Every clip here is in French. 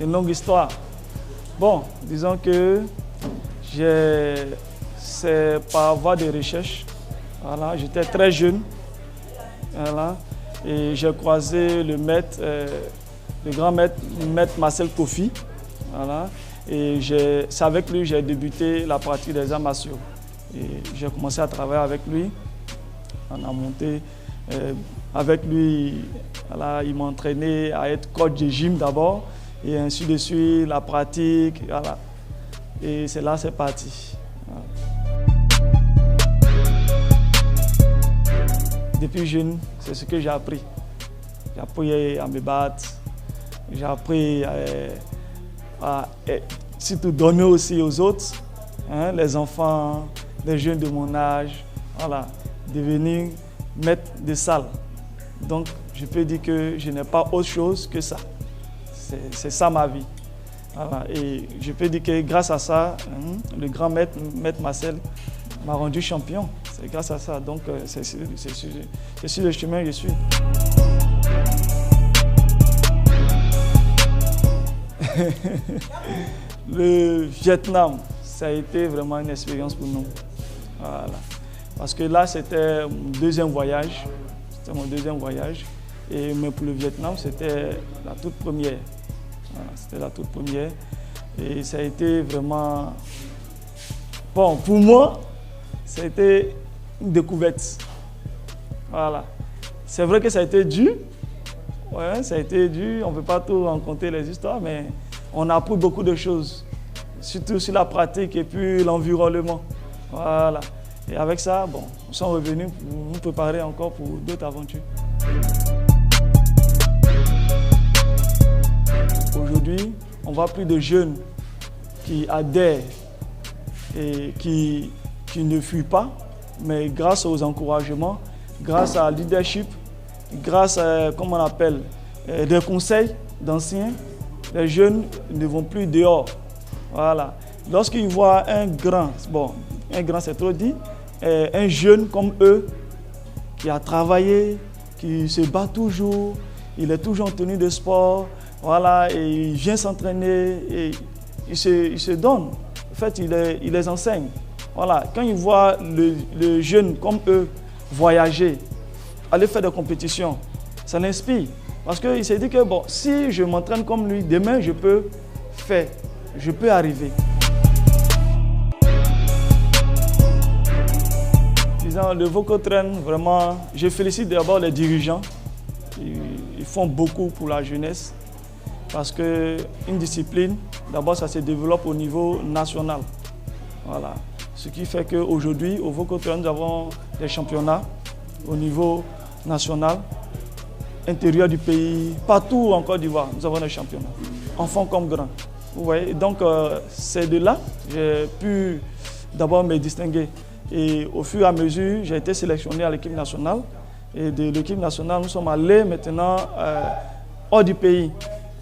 une longue histoire. Bon, disons que c'est par voie de recherche. Voilà, j'étais très jeune. Voilà, et j'ai croisé le maître, le grand maître Marcel Kofi. Voilà, et c'est avec lui que j'ai débuté la pratique des arts martiaux. Et j'ai commencé à travailler avec lui. On a monté avec lui. Voilà, il m'a entraîné à être coach de gym d'abord. Et ainsi de suite, la pratique. Voilà. Et c'est là, c'est parti. Voilà. Depuis jeune, c'est ce que j'ai appris. J'ai appris à me battre. J'ai appris à surtout donner aussi aux autres, hein, les enfants, les jeunes de mon âge, voilà, devenir maître de salle. Donc, je peux dire que je n'ai pas autre chose que ça. C'est ça ma vie. Voilà. Et je peux dire que grâce à ça, hein, le grand maître Marcel, m'a rendu champion. C'est grâce à ça. Donc, c'est sur le chemin que je suis. Le Vietnam, ça a été vraiment une expérience pour nous. Voilà. Parce que là, c'était mon deuxième voyage. C'était mon deuxième voyage. Mais pour le Vietnam, c'était la toute première. Voilà, c'était la toute première. Et ça a été vraiment... Bon, pour moi, ça a été une découverte. Voilà. C'est vrai que ça a été dur. Ouais, ça a été dur. On ne peut pas tout raconter les histoires, mais on a appris beaucoup de choses. Surtout sur la pratique et puis l'environnement. Voilà. Et avec ça, bon, nous sommes revenus pour nous préparer encore pour d'autres aventures. Aujourd'hui, on voit plus de jeunes qui adhèrent et qui ne fuient pas, mais grâce aux encouragements, grâce à leadership, grâce à, comment on appelle, des conseils d'anciens, les jeunes ne vont plus dehors. Voilà. Lorsqu'ils voient un grand c'est trop dit, un jeune comme eux, qui a travaillé, qui se bat toujours, il est toujours en tenue de sport, voilà, et il vient s'entraîner et il se donne. En fait, il les enseigne. Voilà. Quand ils voient le jeune comme eux voyager, aller faire des compétitions, ça l'inspire. Parce qu'il s'est dit que bon, si je m'entraîne comme lui, demain je peux faire, je peux arriver. Disons, le Vocotrain, vraiment, je félicite d'abord les dirigeants. Ils font beaucoup pour la jeunesse. Parce qu'une discipline, d'abord, ça se développe au niveau national. Voilà. Ce qui fait qu'aujourd'hui, au Vocotrain, nous avons des championnats au niveau national, intérieur du pays, partout en Côte d'Ivoire, nous avons des championnats, enfants comme grands. Vous voyez, donc c'est de là que j'ai pu d'abord me distinguer. Et au fur et à mesure, j'ai été sélectionné à l'équipe nationale. Et de l'équipe nationale, nous sommes allés maintenant hors du pays,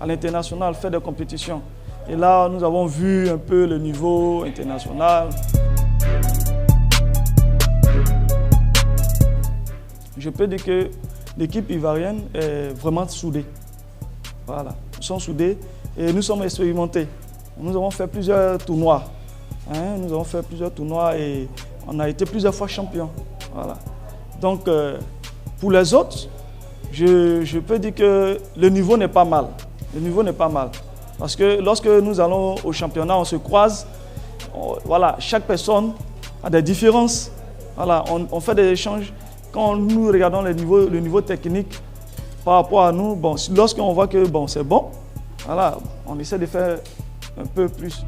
à l'international, faire des compétitions. Et là, nous avons vu un peu le niveau international. Je peux dire que l'équipe ivoirienne est vraiment soudée. Voilà, nous sommes soudés et nous sommes expérimentés. Nous avons fait plusieurs tournois. Hein, nous avons fait plusieurs tournois et on a été plusieurs fois champions. Voilà. Donc, pour les autres, je peux dire que le niveau n'est pas mal. Le niveau n'est pas mal. Parce que lorsque nous allons au championnat, on se croise. Voilà, chaque personne a des différences. Voilà, on fait des échanges. Quand nous regardons le niveau technique par rapport à nous, bon, lorsqu'on voit que bon, c'est bon, voilà, on essaie de faire un peu plus.